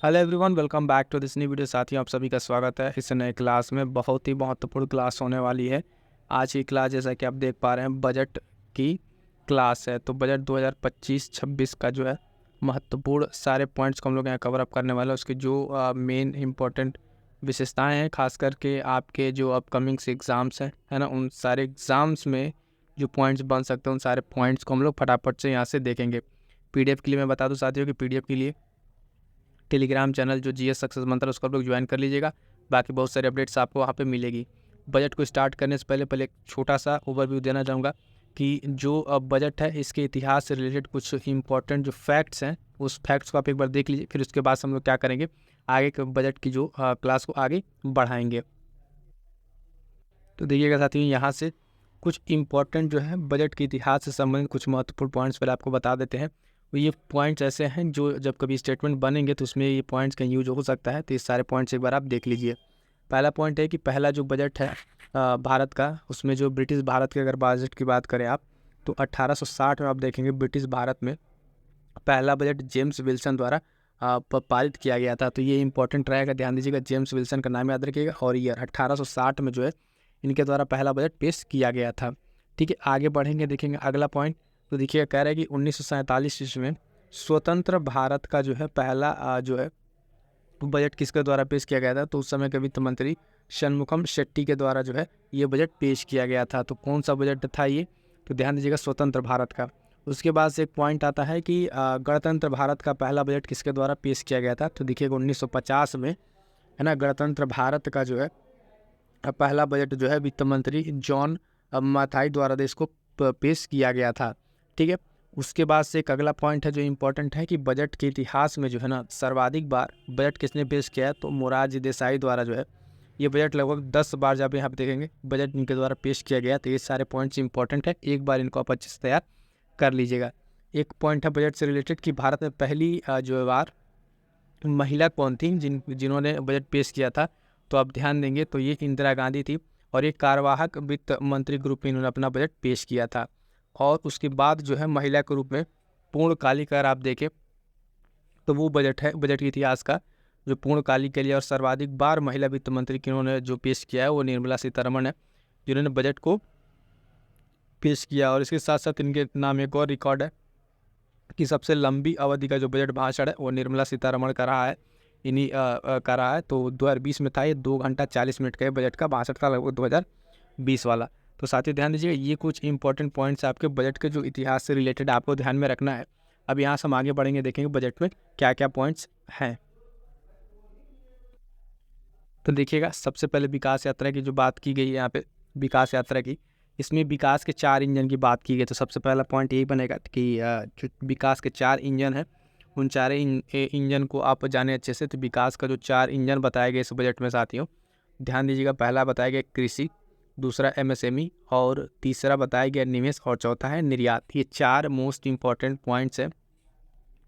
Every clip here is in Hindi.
Hello everyone, welcome back to this new video. साथियों, आप सभी का स्वागत है इस नए क्लास में। बहुत ही महत्वपूर्ण क्लास होने वाली है आज की क्लास। जैसा कि आप देख पा रहे हैं, बजट की क्लास है। तो बजट 2025-26 का जो है महत्वपूर्ण सारे पॉइंट्स को हम लोग यहाँ कवर अप करने वाले हैं। उसके जो मेन इंपॉर्टेंट विशेषताएं हैं, खास करके आपके जो अपकमिंग एग्ज़ाम्स हैं, है ना, उन सारे एग्ज़ाम्स में जो पॉइंट्स बन सकते हैं, उन सारे पॉइंट्स को हम लोग फटाफट से यहाँ से देखेंगे। PDF के लिए मैं बता दूँ साथियों कि PDF के लिए टेलीग्राम चैनल जो GS सक्सेस मंत्र, उसको आप लोग ज्वाइन कर लीजिएगा। बाकी बहुत सारे अपडेट्स आपको वहाँ पे मिलेगी। बजट को स्टार्ट करने से पहले एक छोटा सा ओवरव्यू देना चाहूँगा कि जो बजट है, इसके इतिहास से रिलेटेड कुछ इंपॉर्टेंट जो फैक्ट्स हैं, उस फैक्ट्स को आप एक बार देख लीजिए। फिर उसके बाद हम लोग क्या करेंगे, आगे के बजट की जो क्लास को आगे बढ़ाएंगे। तो देखिएगा साथियों, यहाँ से कुछ इंपॉर्टेंट जो है बजट के इतिहास से संबंधित कुछ महत्वपूर्ण पॉइंट्स पहले आपको बता देते हैं। तो ये पॉइंट्स ऐसे हैं जो जब कभी स्टेटमेंट बनेंगे तो उसमें ये पॉइंट्स का यूज हो सकता है। तो ये सारे पॉइंट्स एक बार आप देख लीजिए। पहला पॉइंट है कि पहला जो बजट है भारत का, उसमें जो ब्रिटिश भारत के अगर बजट की बात करें आप, तो 1860 में आप देखेंगे ब्रिटिश भारत में पहला बजट जेम्स विल्सन द्वारा पारित किया गया था। तो ये इंपॉर्टेंट रहेगा, ध्यान दीजिएगा। जेम्स विल्सन का नाम याद रखिएगा। और ईयर 1860 में जो है इनके द्वारा पहला बजट पेश किया गया था। ठीक है, आगे बढ़ेंगे, देखेंगे अगला पॉइंट। तो देखिएगा, कह रहा है कि 1947 ईस्वी में स्वतंत्र भारत का जो है पहला जो है बजट किसके द्वारा पेश किया गया था। तो उस समय के वित्त मंत्री षणमुखम शेट्टी के द्वारा जो है ये बजट पेश किया गया था। तो कौन सा बजट था ये, तो ध्यान दीजिएगा, स्वतंत्र भारत का। उसके बाद से एक पॉइंट आता है कि गणतंत्र भारत का पहला बजट किसके द्वारा पेश किया गया था। तो देखिएगा 1950 में, है ना, गणतंत्र भारत का जो है पहला बजट जो है वित्त मंत्री जॉन माथाई द्वारा देश को पेश किया गया था। ठीक है, उसके बाद से एक अगला पॉइंट है जो इम्पोर्टेंट है कि बजट के इतिहास में जो है ना सर्वाधिक बार बजट किसने पेश किया है। तो मोरारजी देसाई द्वारा जो है ये बजट लगभग 10 बार, जब यहाँ पे देखेंगे, बजट इनके द्वारा पेश किया गया। तो ये सारे पॉइंट्स इंपॉर्टेंट है, एक बार इनको आप अच्छे से तैयार कर लीजिएगा। एक पॉइंट है बजट से रिलेटेड कि भारत में पहली जो बार महिला कौन थी जिन्होंने बजट पेश किया था। तो आप ध्यान देंगे तो ये इंदिरा गांधी थी, और ये कार्यवाहक वित्त मंत्री के रूप में इन्होंने अपना बजट पेश किया था। और उसके बाद जो है महिला के रूप में पूर्णकालिक अगर आप देखें तो वो बजट है बजट के इतिहास का जो पूर्णकालिक के लिए और सर्वाधिक बार महिला वित्त मंत्री जिन्होंने जो पेश किया है वो निर्मला सीतारमण है, जिन्होंने बजट को पेश किया। और इसके साथ साथ इनके नाम एक और रिकॉर्ड है कि सबसे लंबी अवधि का जो बजट भाषण है वो निर्मला सीतारमण का रहा है, इन्हीं का रहा है। तो 2020 में था ये 2 घंटा 40 मिनट का बजट का भाषण था, लगभग 2020 वाला। तो साथ ही ध्यान दीजिएगा, ये कुछ इंपॉर्टेंट पॉइंट्स आपके बजट के जो इतिहास से रिलेटेड आपको ध्यान में रखना है। अब यहाँ से हम आगे बढ़ेंगे, देखेंगे बजट में क्या क्या पॉइंट्स हैं। तो देखिएगा, सबसे पहले विकास यात्रा की जो बात की गई है यहाँ पे, विकास यात्रा की, इसमें विकास के 4 इंजन की बात की गई। तो सबसे पहला पॉइंट यही बनेगा कि जो विकास के 4 इंजन हैं, उन 4 इंजन को आप जाने अच्छे से। तो विकास का जो 4 इंजन बताए गए इस बजट में साथियों, ध्यान दीजिएगा, पहला बताया गया कृषि, दूसरा MSME, और तीसरा बताया गया निवेश, और चौथा है निर्यात। ये 4 मोस्ट इंपॉर्टेंट पॉइंट्स हैं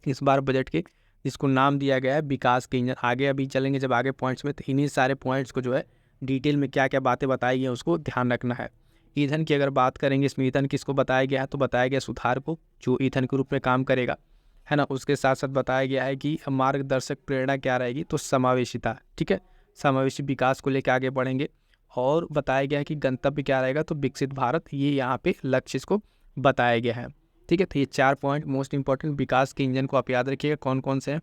इस बार बजट के, जिसको नाम दिया गया है विकास के इंजन। आगे अभी चलेंगे जब आगे पॉइंट्स में, तो इन्हीं सारे पॉइंट्स को जो है डिटेल में क्या क्या बातें बताई गई हैं उसको ध्यान रखना है। ईंधन की अगर बात करेंगे, इसमें ईंधन किसको बताया गया है, तो बताया गया सुधार को, जो ईंधन के रूप में काम करेगा, है ना। उसके साथ साथ बताया गया है कि मार्गदर्शक प्रेरणा क्या रहेगी, तो समावेशिता। ठीक है, समावेशी विकास को लेकर आगे बढ़ेंगे। और बताया गया है कि गंतव्य क्या रहेगा, तो विकसित भारत, ये यहाँ पे लक्ष्य इसको बताया गया है। ठीक है, तो ये 4 पॉइंट मोस्ट इंपॉर्टेंट विकास के इंजन को आप याद रखिएगा कौन कौन से हैं।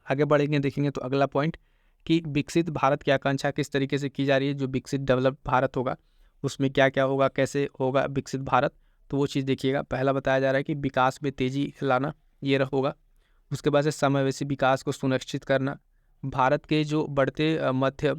आगे बढ़ेंगे, देखेंगे तो अगला पॉइंट कि विकसित भारत की आकांक्षा किस तरीके से की जा रही है। जो विकसित डेवलप भारत होगा उसमें क्या क्या होगा, कैसे होगा विकसित भारत, तो वो चीज़ देखिएगा। पहला बताया जा रहा है कि विकास में तेजी लाना, ये होगा। उसके बाद से समावेशी विकास को सुनिश्चित करना, भारत के जो बढ़ते मध्य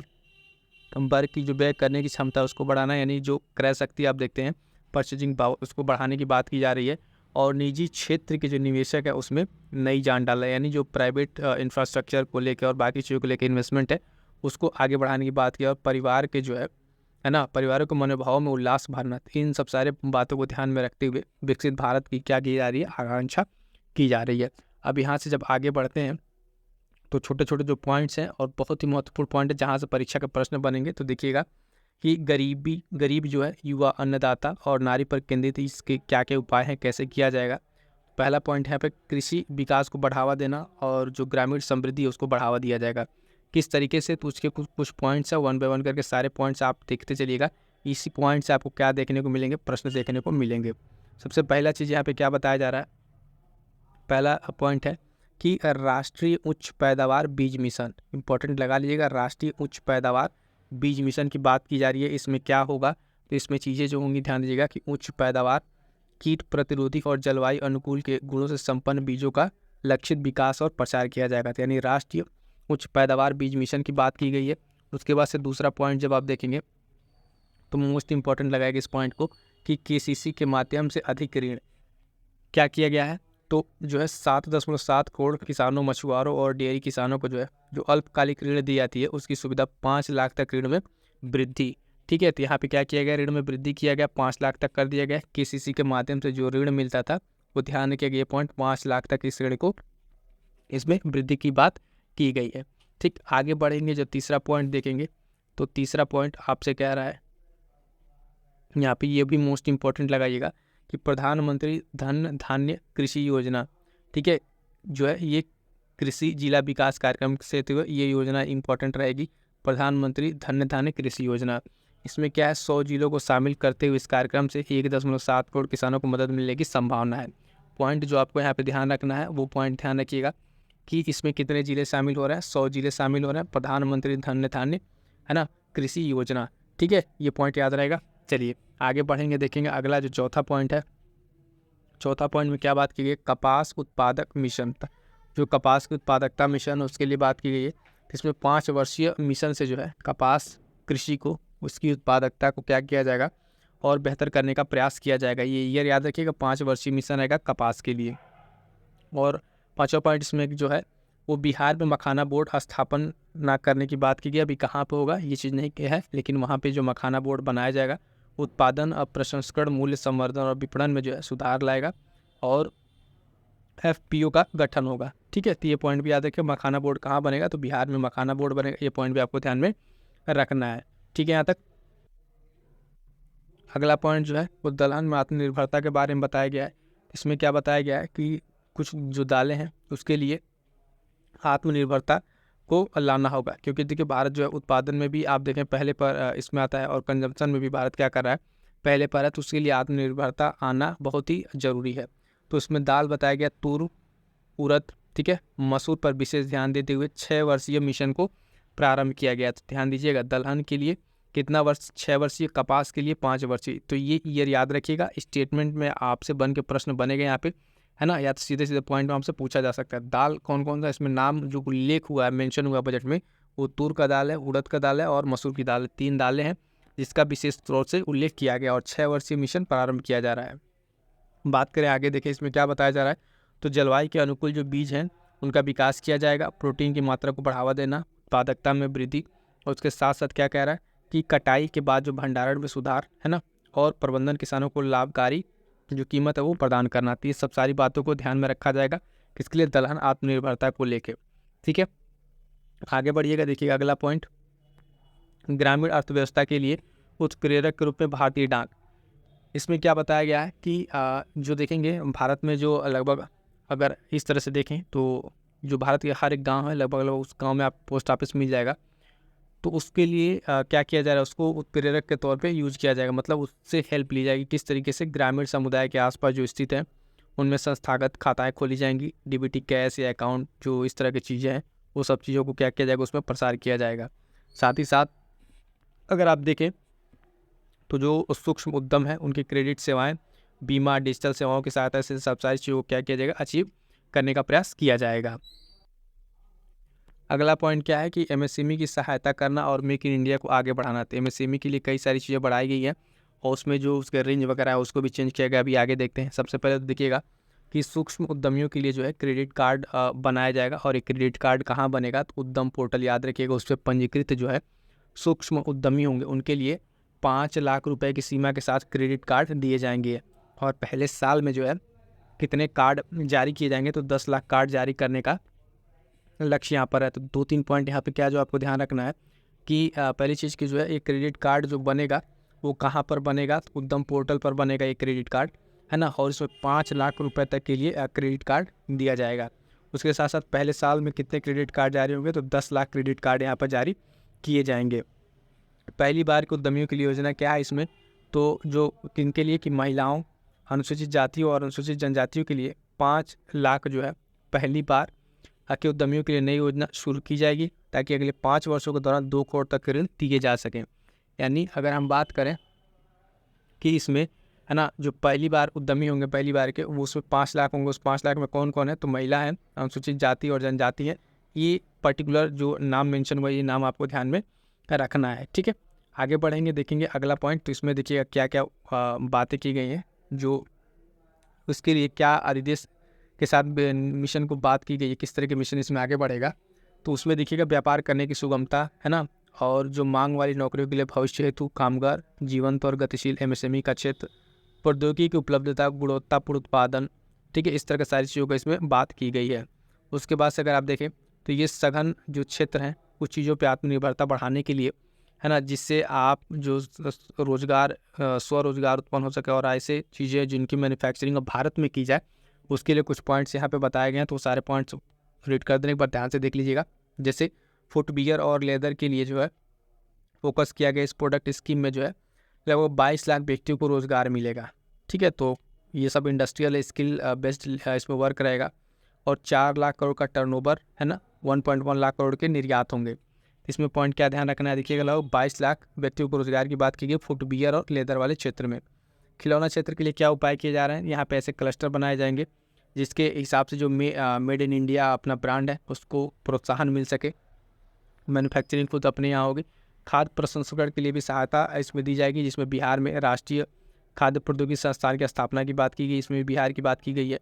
वर्ग की जो व्यय करने की क्षमता है उसको बढ़ाना, यानी जो क्रय शक्ति आप देखते हैं, परचेजिंग पावर, उसको बढ़ाने की बात की जा रही है। और निजी क्षेत्र के जो निवेशक है उसमें नई जान डाला है, यानी जो प्राइवेट इंफ्रास्ट्रक्चर को लेकर और बाकी चीज़ों को लेकर इन्वेस्टमेंट है उसको आगे बढ़ाने की बात की। और परिवार के जो है ना, परिवारों के मनोभाव में उल्लास भरना, इन सब सारे बातों को ध्यान में रखते हुए विकसित भारत की क्या की जा रही है, आकांक्षा की जा रही है। अब यहाँ से जब आगे बढ़ते हैं तो छोटे छोटे जो पॉइंट्स हैं और बहुत ही महत्वपूर्ण पॉइंट है जहाँ से परीक्षा के प्रश्न बनेंगे। तो देखिएगा कि गरीब जो है, युवा, अन्नदाता और नारी पर केंद्रित इसके क्या क्या उपाय हैं, कैसे किया जाएगा। पहला पॉइंट है यहाँ पे कृषि विकास को बढ़ावा देना और जो ग्रामीण समृद्धि है उसको बढ़ावा दिया जाएगा। किस तरीके से, तो उसके कुछ पॉइंट्स है, 1 बाय 1 करके सारे पॉइंट्स आप देखते चलिएगा। इसी पॉइंट से आपको क्या देखने को मिलेंगे, प्रश्न देखने को मिलेंगे। सबसे पहला चीज़ यहाँ पे क्या बताया जा रहा है, पहला पॉइंट है कि राष्ट्रीय उच्च पैदावार बीज मिशन, इंपॉर्टेंट लगा लीजिएगा, राष्ट्रीय उच्च पैदावार बीज मिशन की बात की जा रही है। इसमें क्या होगा, तो इसमें चीज़ें जो होंगी ध्यान दीजिएगा कि उच्च पैदावार, कीट प्रतिरोधी और जलवायु अनुकूल के गुणों से संपन्न बीजों का लक्षित विकास और प्रचार किया जाएगा। तो यानी राष्ट्रीय उच्च पैदावार बीज मिशन की बात की गई है। उसके बाद से दूसरा पॉइंट जब आप देखेंगे तो मोस्ट इंपॉर्टेंट लगाएगा इस पॉइंट को कि केसीसी के माध्यम से अधिक ऋण क्या किया गया है, तो जो है 7.7 करोड़ किसानों, मछुआरों और डेयरी किसानों को जो है जो अल्पकालिक ऋण दी जाती है उसकी सुविधा 5 लाख तक ऋण में वृद्धि। ठीक है, तो यहाँ पे क्या किया गया, ऋण में वृद्धि किया गया, 5 लाख तक कर दिया गया। केसीसी के माध्यम से जो ऋण मिलता था वो ध्यान रखिएगा, ये पॉइंट 5 लाख तक इस ऋण को, इसमें वृद्धि की बात की गई है। ठीक, आगे बढ़ेंगे, जब तीसरा पॉइंट देखेंगे तो तीसरा पॉइंट आपसे कह रहा है यहाँ पे, ये भी मोस्ट इंपॉर्टेंट लगाइएगा कि प्रधानमंत्री धन धान्य कृषि योजना, ठीक है, जो है ये कृषि जिला विकास कार्यक्रम से ये योजना इंपॉर्टेंट रहेगी, प्रधानमंत्री धन धान्य कृषि योजना। इसमें क्या है, 100 जिलों को शामिल करते हुए इस कार्यक्रम से 1.7 करोड़ किसानों को मदद मिलने की संभावना है। पॉइंट जो आपको यहाँ पे ध्यान रखना है वो पॉइंट ध्यान रखिएगा कि इसमें कितने जिले शामिल हो रहे हैं, 100 जिले शामिल हो रहे हैं, प्रधानमंत्री धन धान्य है ना कृषि योजना। ठीक है, ये पॉइंट याद रहेगा। चलिए आगे बढ़ेंगे, देखेंगे अगला जो चौथा पॉइंट है। चौथा पॉइंट में क्या बात की गई, कपास उत्पादक मिशन, जो कपास की उत्पादकता मिशन है उसके लिए बात की गई है। इसमें 5 वर्षीय मिशन से जो है कपास कृषि को, उसकी उत्पादकता को क्या किया जाएगा और बेहतर करने का प्रयास किया जाएगा। ये ईयर याद रखिएगा, 5 वर्षीय मिशन रहेगा कपास के लिए। और पाँचवा पॉइंट इसमें जो है वो बिहार में मखाना बोर्ड स्थापन ना करने की बात की गई। अभी कहाँ पे होगा ये चीज़ नहीं है, लेकिन वहाँ पे जो मखाना बोर्ड बनाया जाएगा उत्पादन, प्रसंस्करण, मूल्य संवर्धन और विपणन में जो है सुधार लाएगा और FPO का गठन होगा। ठीक है, तो ये पॉइंट भी याद रखिए, मखाना बोर्ड कहाँ बनेगा, तो बिहार में मखाना बोर्ड बनेगा, ये पॉइंट भी आपको ध्यान में रखना है। ठीक है, यहाँ तक। अगला पॉइंट जो है वो दलहन में आत्मनिर्भरता के बारे में बताया गया है। इसमें क्या बताया गया है कि कुछ जो दालें हैं उसके लिए आत्मनिर्भरता को लाना होगा, क्योंकि देखिए भारत जो है उत्पादन में भी आप देखें पहले पर इसमें आता है और कंजम्पशन में भी भारत क्या कर रहा है, पहले पर है, तो उसके लिए आत्मनिर्भरता आना बहुत ही ज़रूरी है। तो इसमें दाल बताया गया, तूर, उड़द, ठीक है, मसूर पर विशेष ध्यान देते हुए 6 वर्षीय मिशन को प्रारंभ किया गया। तो ध्यान दीजिएगा, दलहन के लिए कितना वर्ष, 6 वर्षीय, कपास के लिए 5 वर्षीय। तो ये ईयर याद रखिएगा, स्टेटमेंट में आपसे बन के प्रश्न बनेगा यहाँ पे, है ना, या तो सीधे सीधे पॉइंट में हमसे पूछा जा सकता है। दाल कौन कौन सा इसमें नाम जो उल्लेख हुआ है, मेंशन हुआ बजट में, वो तूर का दाल है, उड़द का दाल है और मसूर की दाल है। 3 दालें हैं जिसका विशेष तौर से उल्लेख किया गया और 6 वर्षीय मिशन प्रारंभ किया जा रहा है। बात करें आगे, देखिए इसमें क्या बताया जा रहा है, तो जलवायु के अनुकूल जो बीज हैं उनका विकास किया जाएगा, प्रोटीन की मात्रा को बढ़ावा देना, उत्पादकता में वृद्धि, और उसके साथ साथ क्या कह रहा है कि कटाई के बाद जो भंडारण में सुधार, है ना, और प्रबंधन, किसानों को लाभकारी जो कीमत है वो प्रदान करना। तो ये सब सारी बातों को ध्यान में रखा जाएगा, किसके लिए, दलहन आत्मनिर्भरता को लेके। ठीक है, आगे बढ़िएगा, देखिएगा अगला पॉइंट, ग्रामीण अर्थव्यवस्था के लिए उत्प्रेरक के रूप में भारतीय डाक। इसमें क्या बताया गया है कि जो देखेंगे भारत में जो लगभग, अगर इस तरह से देखें तो जो भारत के हर एक गांव है लगभग उस गांव में आप पोस्ट ऑफिस मिल जाएगा, तो उसके लिए क्या किया जा रहा है, उसको उत्प्रेरक के तौर पे यूज़ किया जाएगा, मतलब उससे हेल्प ली जाएगी। किस तरीके से, ग्रामीण समुदाय के आसपास जो स्थित है उनमें संस्थागत खाताएं खोली जाएंगी, DBT कैश या अकाउंट, जो इस तरह की चीज़ें हैं वो सब चीज़ों को क्या किया जाएगा, उसमें प्रसार किया जाएगा। साथ ही साथ अगर आप देखें तो जो सूक्ष्म उद्यम है उनकी क्रेडिट सेवाएं, बीमा, डिजिटल सेवाओं की सहायता से सब सारी चीज़ों को क्या किया जाएगा, अचीव करने का प्रयास किया जाएगा। अगला पॉइंट क्या है कि MSME की सहायता करना और मेक इन इंडिया को आगे बढ़ाना। तो MSME के लिए कई सारी चीज़ें बढ़ाई गई हैं और उसमें जो उसके रेंज वगैरह है उसको भी चेंज किया गया। अभी आगे देखते हैं। सबसे पहले तो देखिएगा कि सूक्ष्म उद्यमियों के लिए जो है क्रेडिट कार्ड बनाया जाएगा, और एक क्रेडिट कार्ड कहाँ बनेगा, तो उद्यम पोर्टल याद रखिएगा, उस पर पंजीकृत जो है सूक्ष्म उद्यमी होंगे उनके लिए 5 लाख रुपए की सीमा के साथ क्रेडिट कार्ड दिए जाएंगे। और पहले साल में जो है कितने कार्ड जारी किए जाएंगे, तो 10 लाख कार्ड जारी करने का लक्ष्य यहाँ पर है। तो 2-3 पॉइंट यहाँ पे क्या जो आपको ध्यान रखना है कि पहली चीज़ की जो है ये क्रेडिट कार्ड जो बनेगा वो कहाँ पर बनेगा, तो उद्यम पोर्टल पर बनेगा ये क्रेडिट कार्ड। है ना, और इसमें 5 लाख रुपए तक के लिए क्रेडिट कार्ड दिया जाएगा। उसके साथ साथ पहले साल में कितने क्रेडिट कार्ड जारी होंगे, तो 10 लाख क्रेडिट कार्ड यहाँ पर जारी किए जाएंगे। पहली बार के उद्यमियों के लिए योजना क्या है इसमें, तो जो किनके लिए कि महिलाओं, अनुसूचित जातियों और अनुसूचित जनजातियों के लिए 5 लाख जो है पहली बार के उद्यमियों के लिए नई योजना शुरू की जाएगी, ताकि अगले 5 वर्षों के दौरान 2 करोड़ तक ऋण दिए जा सकें। यानी अगर हम बात करें कि इसमें, है ना, जो पहली बार उद्यमी होंगे पहली बार के, वो उसमें 5 लाख होंगे। उस 5 लाख में कौन कौन है, तो महिला है, अनुसूचित जाति और जनजाति है। ये पर्टिकुलर जो नाम मेंशन हुआ, ये नाम आपको ध्यान में रखना है। ठीक है, आगे बढ़ेंगे, देखेंगे अगला पॉइंट। तो इसमें देखिएगा क्या क्या बातें की गई हैं, जो उसके लिए क्या अधिदेश के साथ मिशन को बात की गई है, किस तरह के मिशन इसमें आगे बढ़ेगा। तो उसमें देखिएगा व्यापार करने की सुगमता, है ना, और जो मांग वाली नौकरियों के लिए भविष्य हेतु कामगार, जीवंत और गतिशील एमएसएमई का क्षेत्र, प्रौद्योगिकी की उपलब्धता, गुणवत्तापूर्ण उत्पादन। ठीक है, इस तरह की सारी चीज़ों का इसमें बात की गई है। उसके बाद से अगर आप देखें तो ये सघन जो क्षेत्र हैं, कुछ चीज़ों पे आत्मनिर्भरता बढ़ाने के लिए, है ना, जिससे आप जो रोज़गार, स्वरोजगार उत्पन्न हो सके, और ऐसे चीज़ें जिनकी मैन्युफैक्चरिंग भारत में की जाए, उसके लिए कुछ पॉइंट्स यहाँ पे बताए गए हैं। तो सारे पॉइंट्स रीड कर देने के बाद ध्यान से देख लीजिएगा। जैसे फुटवियर और लेदर के लिए जो है फोकस किया गया इस प्रोडक्ट स्कीम में जो है लगभग 22 लाख व्यक्तियों को रोज़गार मिलेगा। ठीक है, तो ये सब इंडस्ट्रियल स्किल बेस्ड इसमें वर्क रहेगा, और 4 लाख करोड़ का टर्नओवर, है ना, 1.1 लाख करोड़ के निर्यात होंगे। इसमें पॉइंट क्या ध्यान रखना है, देखिएगा लगभग 22 लाख व्यक्तियों को रोजगार की बात की गई फुटवियर और लेदर वाले क्षेत्र में। खिलौना क्षेत्र के लिए क्या उपाय किए जा रहे हैं, यहाँ पे ऐसे क्लस्टर बनाए जाएंगे जिसके हिसाब से जो मेड इन इंडिया अपना ब्रांड है उसको प्रोत्साहन मिल सके, मैन्युफैक्चरिंग खुद अपने यहाँ होगी। खाद्य प्रसंस्करण के लिए भी सहायता इसमें दी जाएगी, जिसमें बिहार में राष्ट्रीय खाद्य प्रौद्योगिकी संस्थान की स्थापना की बात की गई, इसमें बिहार की बात की गई है।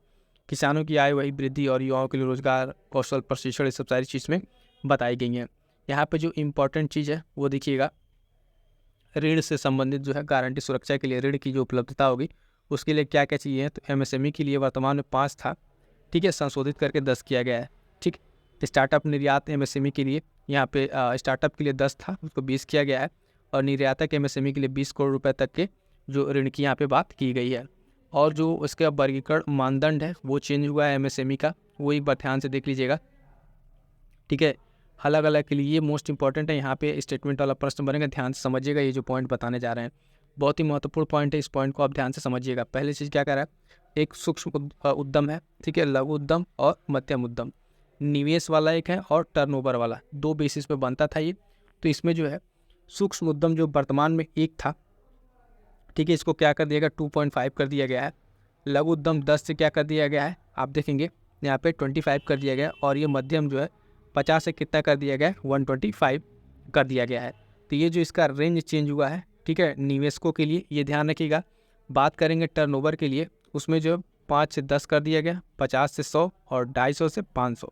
किसानों की आय वही वृद्धि और युवाओं के लिए रोजगार, कौशल प्रशिक्षण, ये सब सारी चीज़ में बताई गई हैं। यहाँ पे जो इम्पोर्टेंट चीज़ है वो देखिएगा, ऋण से संबंधित जो है गारंटी सुरक्षा के लिए ऋण की जो उपलब्धता होगी उसके लिए क्या क्या चाहिए, तो एमएसएमई के लिए वर्तमान में 5 था, ठीक है, संशोधित करके 10 किया गया है। ठीक, स्टार्टअप निर्यात एमएसएमई के लिए यहाँ पे स्टार्टअप के लिए 10 था, उसको 20 किया गया है, और निर्यातक एमएसएमई के लिए 20 करोड़ रुपए तक के जो ऋण की यहाँ पे बात की गई है। और जो उसका वर्गीकरण मानदंड है वो चेंज हुआ है एमएसएमई का, वो एक बार ध्यान से देख लीजिएगा। ठीक है, अलग अलग के लिए ये मोस्ट इंपॉर्टेंट है, यहाँ पे स्टेटमेंट वाला प्रश्न बनेगा, ध्यान से समझिएगा। ये जो पॉइंट बताने जा रहे हैं बहुत ही महत्वपूर्ण पॉइंट है, इस पॉइंट को आप ध्यान से समझिएगा। पहली चीज़ क्या कर रहा है, एक सूक्ष्म उद्यम है, ठीक है, लघु उद्यम और मध्यम उद्यम, निवेश वाला एक है और टर्नओवर वाला, 2 बेसिस पे बनता था ये। तो इसमें जो है सूक्ष्म उद्यम जो वर्तमान में 1 था, ठीक है, इसको क्या कर दिया गया, 2.5 कर दिया गया है। लघु उद्यम 10 से क्या कर दिया गया है, आप देखेंगे यहाँ पे 25 कर दिया गया, और ये मध्यम जो है 50 से कितना कर दिया गया है, 125 कर दिया गया है। तो ये जो इसका रेंज चेंज हुआ है, ठीक है, निवेशकों के लिए ये ध्यान रखिएगा। बात करेंगे टर्नओवर के लिए, उसमें जो 5 से 10 कर दिया गया, 50 से 100 और 250 से 500।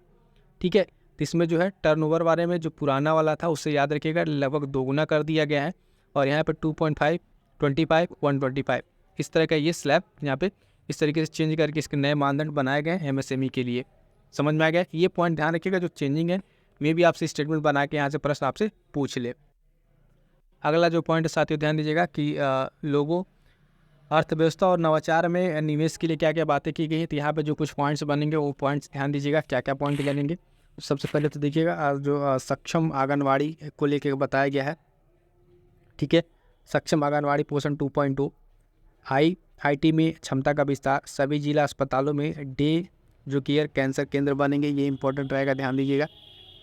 ठीक है, तो इसमें जो है टर्नओवर बारे में जो पुराना वाला था उससे याद रखिएगा लगभग 2 गुना कर दिया गया है, और यहाँ पे 2.5, 25, 125 इस तरह का ये स्लैब यहाँ पे इस तरीके से चेंज करके इसके नए मानदंड बनाए गए एमएसएमई के लिए। समझ में आ गया, ये पॉइंट ध्यान रखिएगा जो चेंजिंग है, मे भी आपसे स्टेटमेंट बना के यहाँ से प्रश्न आपसे पूछ ले। अगला जो पॉइंट साथियों ध्यान दीजिएगा कि लोगों, अर्थव्यवस्था और नवाचार में निवेश के लिए क्या क्या बातें की गई हैं। तो यहाँ पे जो कुछ पॉइंट्स बनेंगे वो पॉइंट्स ध्यान दीजिएगा, क्या क्या पॉइंट जानेंगे। सबसे पहले तो देखिएगा जो सक्षम आंगनवाड़ी को लेकर बताया गया है, ठीक है, सक्षम आंगनवाड़ी पोषण 2.2, आईटी में क्षमता का विस्तार, सभी जिला अस्पतालों में डे जो केयर कैंसर केंद्र बनेंगे, ये इंपॉर्टेंट रहेगा, ध्यान दीजिएगा।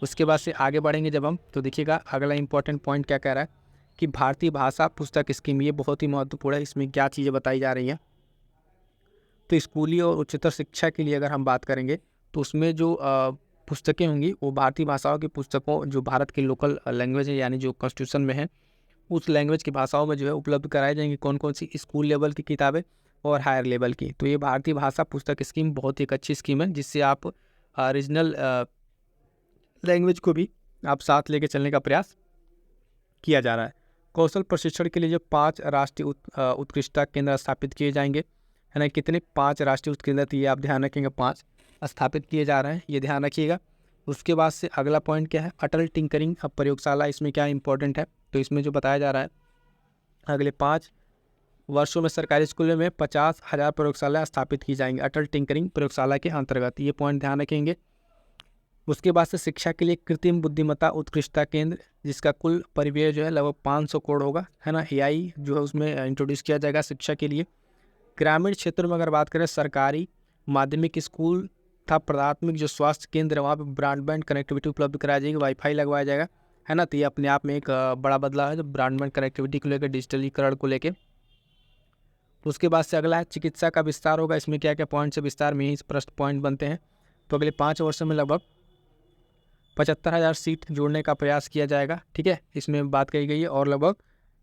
उसके बाद से आगे बढ़ेंगे जब हम, तो देखिएगा अगला इंपॉर्टेंट पॉइंट क्या कह रहा है कि भारतीय भाषा पुस्तक स्कीम, ये बहुत ही महत्वपूर्ण है। इसमें क्या चीज़ें बताई जा रही हैं, तो स्कूली और उच्चतर शिक्षा के लिए अगर हम बात करेंगे तो उसमें जो पुस्तकें होंगी वो भारतीय भाषाओं की पुस्तकों, जो भारत की लोकल लैंग्वेज है यानी जो कॉन्स्टिट्यूशन में है उस लैंग्वेज की भाषाओं में जो है उपलब्ध कराई जाएंगी। कौन कौन सी, स्कूल लेवल की किताबें और हायर लेवल की। तो ये भारतीय भाषा पुस्तक स्कीम बहुत ही एक अच्छी स्कीम है, जिससे आप रीजनल लैंग्वेज को भी आप साथ लेके चलने का प्रयास किया जा रहा है। कौशल प्रशिक्षण के लिए जो 5 राष्ट्रीय उत्कृष्टता केंद्र स्थापित किए जाएंगे, है ना, कितने, 5 राष्ट्रीय उत्कृष्टता केंद्र, ये आप ध्यान रखेंगे, 5 स्थापित किए जा रहे हैं, ये ध्यान रखिएगा। उसके बाद से अगला पॉइंट क्या है, अटल टिंकरिंग प्रयोगशाला, इसमें क्या इंपॉर्टेंट है, तो इसमें जो बताया जा रहा है अगले 5 वर्षों में सरकारी स्कूलों में 50,000 प्रयोगशाला स्थापित की जाएंगी अटल टिंकरिंग प्रयोगशाला के अंतर्गत, ये पॉइंट ध्यान रखेंगे। उसके बाद से शिक्षा के लिए कृत्रिम बुद्धिमत्ता उत्कृष्टता केंद्र, जिसका कुल परिव्यय जो है लगभग 500 करोड़ होगा, है ना। एआई जो है उसमें इंट्रोड्यूस किया जाएगा शिक्षा के लिए। ग्रामीण क्षेत्रों में अगर बात करें, सरकारी माध्यमिक स्कूल तथा प्राथमिक जो स्वास्थ्य केंद्र है वहाँ पर ब्रॉडबैंड कनेक्टिविटी उपलब्ध कराई जाएगी, वाईफाई लगवाया जाएगा, है ना। तो ये अपने आप में एक बड़ा बदलाव है जो ब्रॉडबैंड कनेक्टिविटी को लेकर, डिजिटलीकरण को लेकर। उसके बाद से अगला है चिकित्सा का विस्तार होगा। इसमें क्या क्या पॉइंट से विस्तार में ही प्रश्न पॉइंट बनते हैं। तो अगले 5 वर्षों में लगभग 75,000 सीट जोड़ने का प्रयास किया जाएगा, ठीक है, इसमें बात कही गई है। और लगभग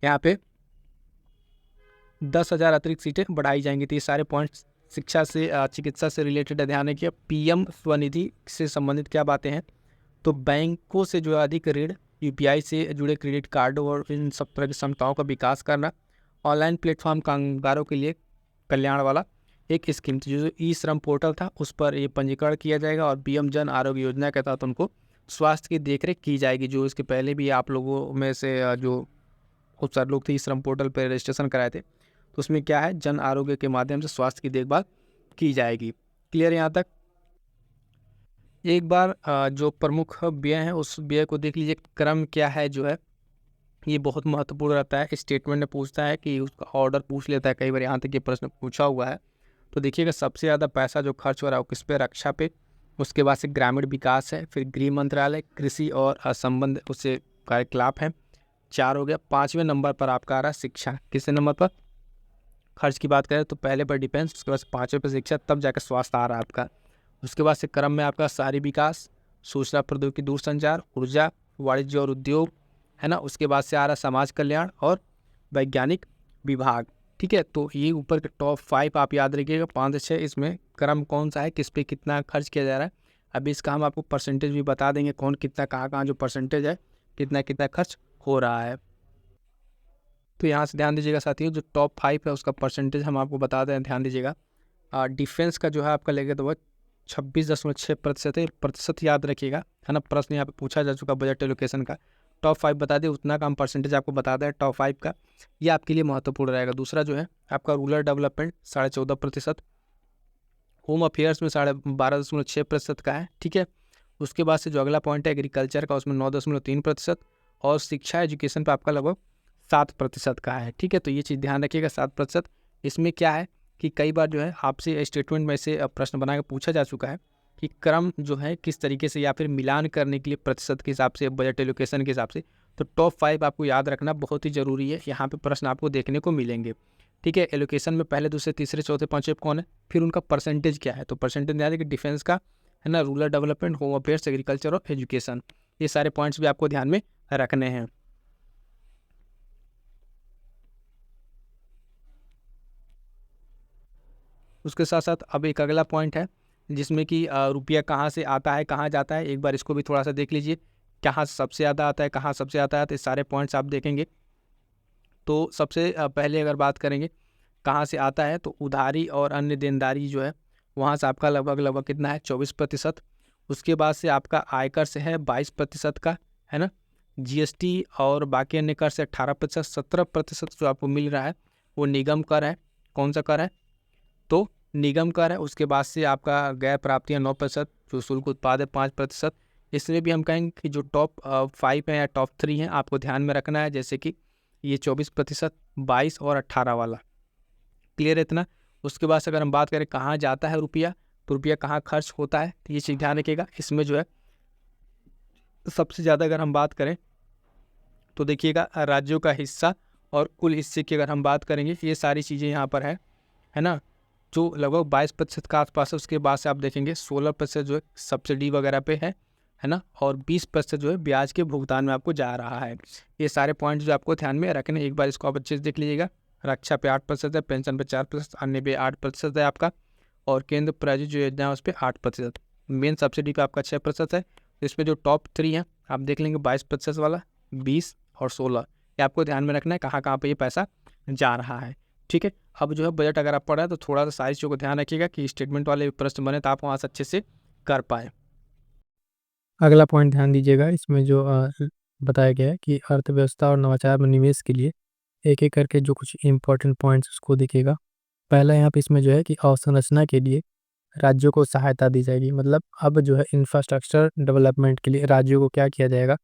यहाँ पे 10,000 अतिरिक्त सीटें बढ़ाई जाएंगी। तो ये सारे पॉइंट्स शिक्षा से चिकित्सा से रिलेटेड है। ध्यान रखिए, पीएम स्वनिधि से संबंधित क्या बातें हैं। तो बैंकों से जो अधिक ऋण, यूपीआई से जुड़े क्रेडिट कार्ड और इन सब तरह की क्षमताओं का विकास करना, ऑनलाइन प्लेटफॉर्म कामगारों के लिए कल्याण वाला एक स्कीम थी, जो ई श्रम पोर्टल था उस पर ये पंजीकरण किया जाएगा। और पीएम जन आरोग्य योजना के तहत उनको स्वास्थ्य की देखरेख की जाएगी। जो इसके पहले भी आप लोगों में से जो खूब सारे लोग थे ई श्रम पोर्टल पर रजिस्ट्रेशन कराए थे, तो उसमें क्या है, जन आरोग्य के माध्यम से स्वास्थ्य की देखभाल की जाएगी। क्लियर यहाँ तक। एक बार जो प्रमुख व्यय है उस व्यय को देख लीजिए, क्रम क्या है जो है ये बहुत महत्वपूर्ण रहता है। स्टेटमेंट में पूछता है कि उसका ऑर्डर पूछ लेता है कई बार, यहाँ तक ये प्रश्न पूछा हुआ है। तो देखिएगा, सबसे ज़्यादा पैसा जो खर्च हो रहा है वो किस पे, रक्षा पे। उसके बाद से ग्रामीण विकास है, फिर गृह मंत्रालय, कृषि और संबंध उससे कार्यकलाप है, 4 हो गया। 5वें नंबर पर आपका आ रहा है शिक्षा। किस नंबर पर खर्च की बात करें तो पहले पर डिफेंस, उसके बाद 5वें पर शिक्षा, तब जाकर स्वास्थ्य आ रहा है आपका। उसके बाद से क्रम में आपका शहरी विकास, सूचना प्रौद्योगिकी दूरसंचार, ऊर्जा, वाणिज्य और उद्योग, है ना। उसके बाद से आ रहा समाज कल्याण और वैज्ञानिक विभाग, ठीक है। तो ये ऊपर के टॉप 5 आप याद रखिएगा, 5 से 6 इसमें क्रम कौन सा है, किस पे कितना खर्च किया जा रहा है। अभी इसका हम आपको परसेंटेज भी बता देंगे, कौन कितना कहाँ जो परसेंटेज है, कितना कितना खर्च हो रहा है। तो यहाँ से ध्यान दीजिएगा साथियों, जो टॉप 5 है उसका परसेंटेज हम आपको बता दें, ध्यान दीजिएगा। डिफेंस का जो है आपका लेगा तो वह 26.6% है, प्रतिशत याद रखिएगा, है ना। प्रश्न यहाँ पे पूछा जा चुका बजट एलोकेशन का। टॉप 5 बता दें, उतना का हम परसेंटेज आपको बता दें टॉप 5 का, ये आपके लिए महत्वपूर्ण रहेगा। दूसरा जो है आपका रूरल डेवलपमेंट 14.5%, होम अफेयर्स में 12.6% का है, ठीक है। उसके बाद से जो अगला पॉइंट है एग्रीकल्चर का, उसमें 9.3%, और शिक्षा एजुकेशन पर आपका लगभग 7% का है, ठीक है। तो ये चीज़ ध्यान रखिएगा, 7%। इसमें क्या है कि कई बार जो है आपसे स्टेटमेंट में से प्रश्न बना के पूछा जा चुका है कि क्रम जो है किस तरीके से, या फिर मिलान करने के लिए प्रतिशत के हिसाब से, बजट एलोकेशन के हिसाब से। तो टॉप 5 आपको याद रखना बहुत ही ज़रूरी है, यहाँ पे प्रश्न आपको देखने को मिलेंगे, ठीक है। एलोकेशन में पहले दूसरे तीसरे चौथे पाँचवें कौन है, फिर उनका परसेंटेज क्या है। तो परसेंटेज याद है कि डिफेंस का, है ना, rural development, home affairs, agriculture और एजुकेशन, ये सारे पॉइंट्स भी आपको ध्यान में रखने हैं। उसके साथ साथ अब एक अगला पॉइंट है जिसमें कि रुपया कहाँ से आता है कहाँ जाता है, एक बार इसको भी थोड़ा सा देख लीजिए। कहाँ सबसे ज़्यादा आता है, कहाँ सबसे आता है, तो ये सारे पॉइंट्स आप देखेंगे। तो सबसे पहले अगर बात करेंगे कहाँ से आता है, तो उधारी और अन्य देनदारी जो है वहाँ से आपका लगभग लगभग कितना है, 24%। उसके बाद से आपका आयकर से है 22% का, है ना। जीएसटी और बाकी अन्य कर से 18%, 17% जो आपको मिल रहा है वो निगम कर है। कौन सा कर है, तो निगम कर है। उसके बाद से आपका गैर प्राप्तियाँ 9%, जो शुल्क उत्पाद है 5%। इसमें भी हम कहेंगे कि जो टॉप 5 है या टॉप 3 हैं आपको ध्यान में रखना है, जैसे कि ये 24%, 22 और 18 वाला, क्लियर है इतना। उसके बाद से अगर हम बात करें कहाँ जाता है रुपया, तो रुपया कहाँ खर्च होता है, तो ये चीज़ ध्यान रखिएगा। इसमें जो है सबसे ज़्यादा अगर हम बात करें तो देखिएगा राज्यों का हिस्सा और कुल हिस्से की अगर हम बात करेंगे, ये सारी चीज़ें यहाँ पर है ना, जो लगभग 22% का आसपास है। उसके बाद से आप देखेंगे 16% जो है सब्सिडी वगैरह पे है ना, और 20% जो है ब्याज के भुगतान में आपको जा रहा है। ये सारे पॉइंट जो आपको ध्यान में रखने, एक बार इसको आप अच्छे से देख लीजिएगा। रक्षा पे 8% है, पेंशन पे 4%, अन्य पे 8% है आपका, और केंद्र प्रायोजित जो योजना है उस पर 8%। मेन सब्सिडी पे आपका 6% है। इसमें जो टॉप 3 है आप देख लेंगे, 22% वाला, 20 और 16, ये आपको ध्यान में रखना है कहाँ कहाँ पे ये पैसा जा रहा है, ठीक है। अब जो है बजट अगर आप पढ़ रहे हैं तो थोड़ा सा सारी चीज़ों को ध्यान रखिएगा कि स्टेटमेंट वाले प्रश्न बने तो आप वहाँ से अच्छे से कर पाएँ। अगला पॉइंट ध्यान दीजिएगा, इसमें जो बताया गया है कि अर्थव्यवस्था और नवाचार में निवेश के लिए एक एक करके जो कुछ इंपॉर्टेंट पॉइंट्स उसको दिखेगा। पहला यहाँ पे इसमें जो है कि अवसंरचना के लिए राज्यों को सहायता दी जाएगी। मतलब अब जो है इंफ्रास्ट्रक्चर डेवलपमेंट के लिए राज्यों को क्या किया जाएगा,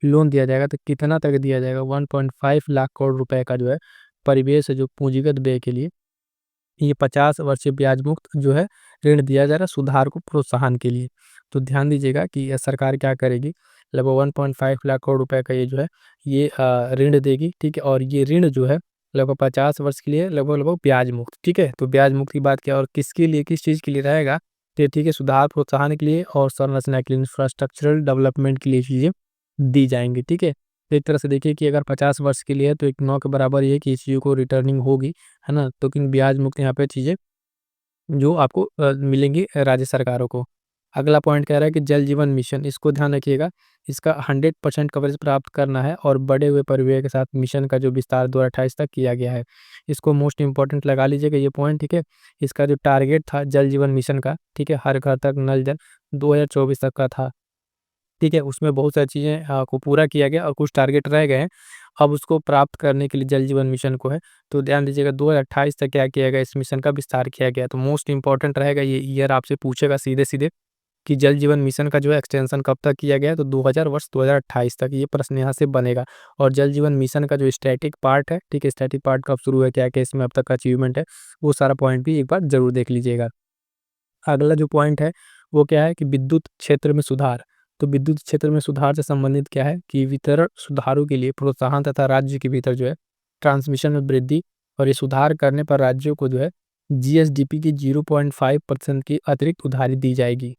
लोन दिया जाएगा। तो कितना तक दिया जाएगा, 1.5 लाख करोड़ रुपए का जो है परिवेश जो पूंजीगत व्यय के लिए ये 50 वर्षीय ब्याज मुक्त जो है ऋण दिया जा रहा है सुधार को प्रोत्साहन के लिए। तो ध्यान दीजिएगा कि यह सरकार क्या करेगी, लगभग 1.5 लाख करोड़ रुपए का ये जो है ये ऋण देगी। ठीक है, और ये ऋण जो है लगभग 50 वर्ष के लिए लगभग लगभग ब्याज मुक्त। ठीक है, तो ब्याज मुक्त की बात क्या और किसके लिए, किस चीज़ के लिए रहेगा, तो ठीक है, सुधार प्रोत्साहन के लिए और संरचना के लिए, इंफ्रास्ट्रक्चरल डेवलपमेंट के लिए चीज़ें दी जाएंगी। ठीक है, तो एक तरह से देखिए कि अगर 50 वर्ष के लिए है तो एक 9 के बराबर ये है कि इस चीज़ों को रिटर्निंग होगी, है ना। तो किन ब्याज मुक्त यहाँ पे चीज़ें जो आपको मिलेंगी राज्य सरकारों को। अगला पॉइंट कह रहा है कि जल जीवन मिशन, इसको ध्यान रखिएगा, इसका 100% कवरेज प्राप्त करना है और बढ़े हुए परिव्यय के साथ मिशन का जो विस्तार 2028 तक किया गया है। इसको मोस्ट इंपॉर्टेंट लगा लीजिएगा ये पॉइंट। ठीक है, इसका जो टारगेट था जल जीवन मिशन का, ठीक है, हर घर तक नल जल 2024 तक का था। ठीक है, उसमें बहुत सारी चीज़ें को पूरा किया गया और कुछ टारगेट रह गए हैं। अब उसको प्राप्त करने के लिए जल जीवन मिशन को है, तो ध्यान दीजिएगा 2028 तक क्या किया गया, इस मिशन का विस्तार किया गया। तो मोस्ट इंपॉर्टेंट रहेगा ये ईयर, आपसे पूछेगा सीधे-सीधे कि जल जीवन मिशन का जो है एक्सटेंशन कब तक किया गया है, तो 2028 तक ये प्रश्न यहाँ से बनेगा। और जल जीवन मिशन का जो स्टैटिक पार्ट है, ठीक है, स्टैटिक पार्ट कब शुरू है, क्या-क्या इसमें अब तक का अचीवमेंट है, वो सारा पॉइंट भी एक बार ज़रूर देख लीजिएगा। अगला जो पॉइंट है वो क्या है कि विद्युत क्षेत्र में सुधार। तो विद्युत क्षेत्र में सुधार से संबंधित क्या है कि वितरण सुधारों के लिए प्रोत्साहन तथा राज्य के भीतर जो है ट्रांसमिशन में वृद्धि, और ये सुधार करने पर राज्यों को जो है जीएसडीपी की 0.5% की अतिरिक्त उधारी दी जाएगी।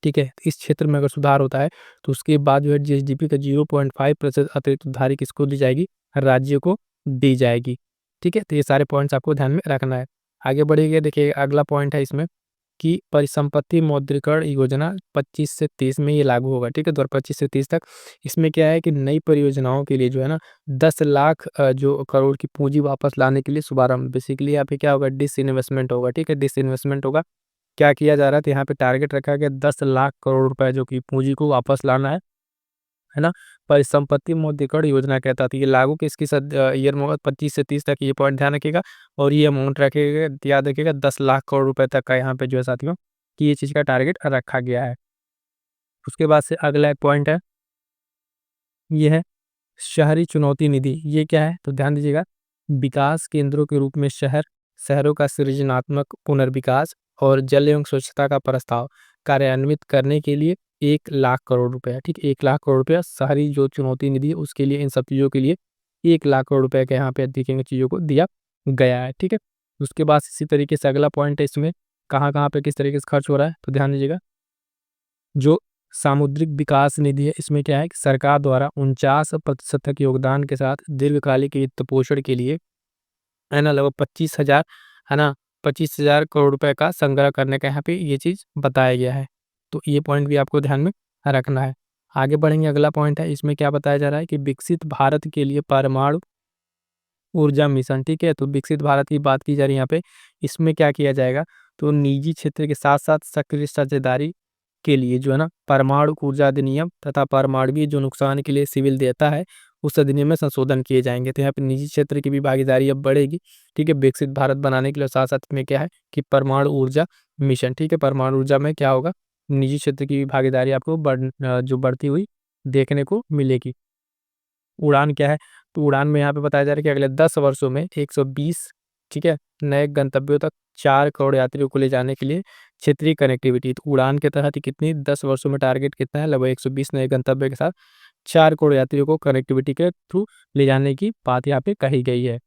ठीक है, इस क्षेत्र में अगर सुधार होता है तो उसके बाद जो है जीएसडीपी का 0.5% अतिरिक्त उधारी किसको दी जाएगी, राज्यों को दी जाएगी। ठीक है, तो ये सारे पॉइंट्स आपको ध्यान में रखना है। आगे बढ़िए, देखिए अगला पॉइंट है इसमें कि परिसंपत्ति मौद्रीकरण योजना 25 से 30 में ये लागू होगा। ठीक है, 2025 से 30 तक। इसमें क्या है कि नई परियोजनाओं के लिए जो है ना 10 लाख जो करोड़ की पूंजी वापस लाने के लिए शुभारंभ, बेसिकली यहाँ पे क्या होगा, डिसइन्वेस्टमेंट होगा। ठीक है, डिसइन्वेस्टमेंट होगा। क्या किया जा रहा है, तो यहाँ पे टारगेट रखा गया 10 लाख करोड़ रुपए जो कि पूंजी को वापस लाना है ना। परिसंपत्ति मौद्रीकरण योजना के तहत ये लागू किसकी ईयर में होगा, 25 से 30 तक, ये पॉइंट ध्यान रखिएगा। और ये अमाउंट रखिएगा, याद रखिएगा 10 लाख करोड़ रुपए तक का यहाँ पे जो है साथियों कि ये चीज़ का टारगेट रखा गया है। उसके बाद से अगला एक पॉइंट है, ये है शहरी चुनौती निधि। ये क्या है, तो ध्यान दीजिएगा, विकास केंद्रों के रूप में शहरों का सृजनात्मक पुनर्विकास और जल एवं स्वच्छता का प्रस्ताव कार्यान्वित करने के लिए 1 लाख करोड़ रुपया। ठीक, 1 लाख करोड़ रुपया शहरी जो चुनौती निधि है उसके लिए, इन सब चीज़ों के लिए 1 लाख करोड़ रुपए के यहाँ पे दिखेंगे चीज़ों को दिया गया है। ठीक है, उसके बाद इसी तरीके से अगला पॉइंट है इसमें, कहाँ कहाँ पे किस तरीके से खर्च हो रहा है, तो ध्यान दीजिएगा। जो सामुद्रिक विकास निधि है इसमें क्या है कि सरकार द्वारा 49% तक योगदान के साथ दीर्घकालिक वित्त पोषण के लिए, है ना, लगभग 25,000, है ना, 25,000 करोड़ रुपए का संग्रह करने का यहाँ पे ये चीज़ बताया गया है। तो ये पॉइंट भी आपको ध्यान में रखना है। आगे बढ़ेंगे, अगला पॉइंट है, इसमें क्या बताया जा रहा है कि विकसित भारत के लिए परमाणु ऊर्जा मिशन। ठीक है, तो विकसित भारत की बात की जा रही है यहाँ पे। इसमें क्या किया जाएगा, तो निजी क्षेत्र के साथ साथ सक्रिय साझेदारी के लिए जो है ना परमाणु ऊर्जा अधिनियम तथा परमाणुवीय जो नुकसान के लिए सिविल देता है उस अधिनियम में संशोधन किए जाएंगे। तो यहाँ पे निजी क्षेत्र की भी भागीदारी अब बढ़ेगी। ठीक है, विकसित भारत बनाने के लिए साथ साथ में क्या है कि परमाणु ऊर्जा मिशन। ठीक है, परमाणु ऊर्जा में क्या होगा, निजी क्षेत्र की भी भागीदारी आपको जो बढ़ती हुई देखने को मिलेगी। उड़ान क्या है, तो उड़ान में यहाँ पे बताया जा रहा है कि अगले 10 वर्षों में 120, ठीक है, नए गंतव्यों तक 4 करोड़ यात्रियों को ले जाने के लिए क्षेत्रीय कनेक्टिविटी। तो उड़ान के तहत कितनी 10 वर्षों में टारगेट कितना है, लगभग 120 नए गंतव्य के साथ 4 करोड़ यात्रियों को कनेक्टिविटी के थ्रू ले जाने की बात यहाँ पे कही गई है।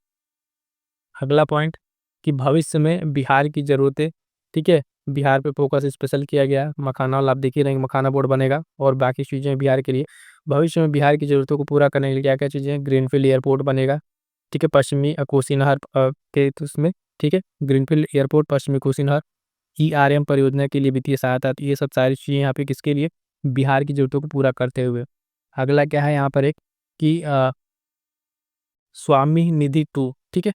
अगला पॉइंट कि भविष्य में बिहार की ज़रूरतें। ठीक है, बिहार पे फोकस स्पेशल किया गया है। मखाना वाला आप देख ही रहे हैं, मखाना बोर्ड बनेगा और बाकी चीज़ें बिहार के लिए। भविष्य में बिहार की ज़रूरतों को पूरा करने के लिए क्या-क्या चीज़ें हैं, ग्रीनफील्ड एयरपोर्ट बनेगा। ठीक है, पश्चिमी कोसी नहर के उसमें, ठीक है, ग्रीनफील्ड एयरपोर्ट पश्चिमी कोसी नहर, ईआरएम परियोजना के लिए वित्तीय सहायता। तो ये सब सारी चीज़ें यहाँ पे किसके लिए, बिहार की ज़रूरतों को पूरा करते हुए। अगला क्या है यहाँ पर एक कि स्वामी निधि 2। ठीक है,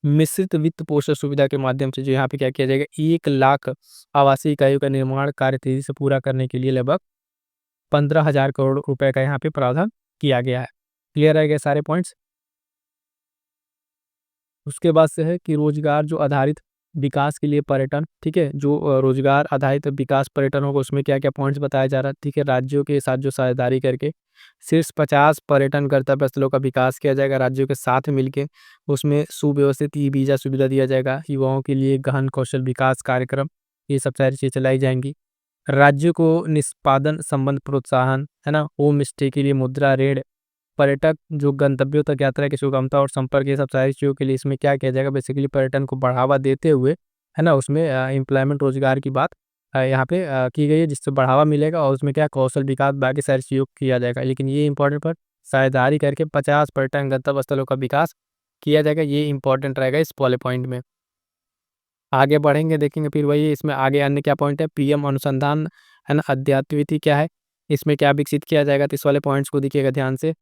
मिश्रित वित्त पोषण सुविधा के माध्यम से जो यहाँ पे क्या किया जाएगा, 1 लाख आवासीय इकाइयों का निर्माण कार्य तेजी से पूरा करने के लिए लगभग 15,000 करोड़ रुपए का यहाँ पे प्रावधान किया गया है। क्लियर है क्या सारे पॉइंट्स। उसके बाद से है कि रोजगार जो आधारित विकास के लिए पर्यटन, ठीक है, जो रोजगार आधारित विकास पर्यटन होगा उसमें क्या क्या पॉइंट्स बताया जा रहा है, ठीक है, राज्यों के साथ जो साझेदारी करके शीर्ष 50 पर्यटन गंतव्य स्थलों का विकास किया जाएगा राज्यों के साथ मिलके। उसमें सुव्यवस्थित ई वीजा सुविधा दिया जाएगा, युवाओं के लिए गहन कौशल विकास कार्यक्रम, ये सब सारी चीजें चलाई जाएंगी। राज्य को निष्पादन संबंध प्रोत्साहन, है ना, होम स्टे के लिए मुद्रा ऋण, पर्यटक जो गंतव्यों तक यात्रा की सुगमता और संपर्क, ये सब सारी चीज़ों के लिए इसमें क्या किया जाएगा, बेसिकली पर्यटन को बढ़ावा देते हुए, है ना, उसमें एम्प्लॉयमेंट रोजगार की बात यहाँ पे की गई है, जिससे बढ़ावा मिलेगा और उसमें क्या कौशल विकास बाकी सारी चीज़ों को किया जाएगा। लेकिन ये इंपॉर्टेंट पर साझेदारी करके 50 पर्यटन गंतव्य स्थलों का विकास किया जाएगा, ये इंपॉर्टेंट रहेगा इस वाले पॉइंट में। आगे बढ़ेंगे देखेंगे फिर वही इसमें आगे अन्य क्या पॉइंट है, पीएम अनुसंधान, है ना, अद्यतन क्या है, इसमें क्या विकसित किया जाएगा, तो इस वाले पॉइंट्स को देखिएगा ध्यान से।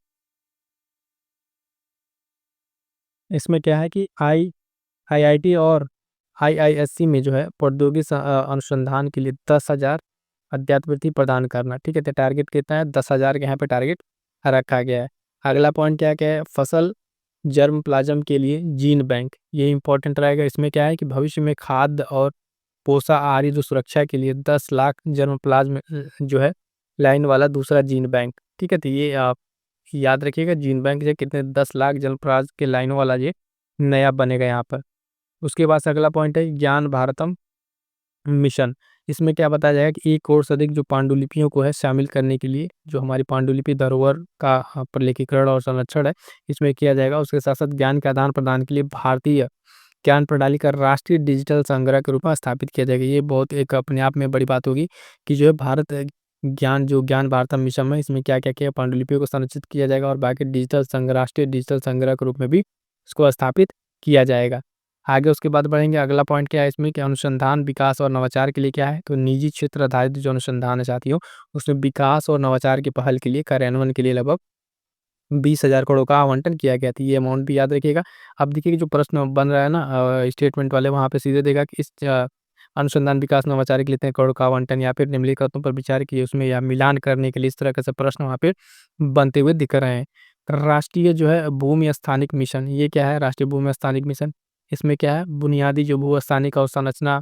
इसमें क्या है कि आईआईटी और आईआईएससी में जो है प्रौद्योगिकी अनुसंधान के लिए 10,000 अद्यतन प्रदान करना, ठीक है, तो टारगेट कितना है, 10,000 के यहाँ पे टारगेट रखा गया है। अगला पॉइंट क्या है, फसल जर्म प्लाज्म के लिए जीन बैंक, ये इंपॉर्टेंट रहेगा। इसमें क्या है कि भविष्य में खाद्य और पोषाहारी जो सुरक्षा के लिए 10 लाख जर्म प्लाज्म जो है लाइन वाला दूसरा जीन बैंक, ठीक है, तो ये आप याद रखिएगा, जीन बैंक जो कितने 10 लाख जल प्लाज्म के लाइनों वाला ये नया बनेगा यहाँ पर। उसके बाद से अगला पॉइंट है ज्ञान भारतम मिशन। इसमें क्या बताया जाएगा कि 1 करोड़ से अधिक जो पांडुलिपियों को है शामिल करने के लिए, जो हमारी पांडुलिपि धरोहर का प्रलेखीकरण और संरक्षण है, इसमें किया जाएगा। उसके साथ साथ ज्ञान के आदान प्रदान के लिए भारतीय ज्ञान प्रणाली का राष्ट्रीय डिजिटल संग्रह के रूप में स्थापित किया जाएगा। ये बहुत एक अपने आप में बड़ी बात होगी कि जो है भारत ज्ञान भारतम मिशन में इसमें क्या क्या किया, पांडुलिपियों को संरक्षित किया जाएगा और बाकी डिजिटल संग्रह, राष्ट्रीय डिजिटल संग्रह के रूप में भी इसको स्थापित किया जाएगा। आगे उसके बाद बढ़ेंगे, अगला पॉइंट क्या है इसमें कि अनुसंधान विकास और नवाचार के लिए क्या है, तो निजी क्षेत्र आधारित जो अनुसंधान है साथियों, उसमें विकास और नवाचार की पहल के लिए कार्यान्वयन के लिए लगभग 20,000 करोड़ का आवंटन किया गया था। ये अमाउंट भी याद रखिएगा। अब देखिए जो प्रश्न बन रहा है ना स्टेटमेंट वाले, वहाँ पे सीधे देगा कि इस अनुसंधान विकास नवाचार के लिए इतने करोड़ का आवंटन या फिर निम्नलिखितों पर विचार किए, उसमें या मिलान करने के लिए इस तरह के सब प्रश्न वहाँ पे बनते हुए दिख रहे हैं। राष्ट्रीय जो है भूमि स्थानिक मिशन, ये क्या है, राष्ट्रीय भूमि स्थानिक मिशन, इसमें क्या है, बुनियादी जो भू स्थानिक अवसंरचना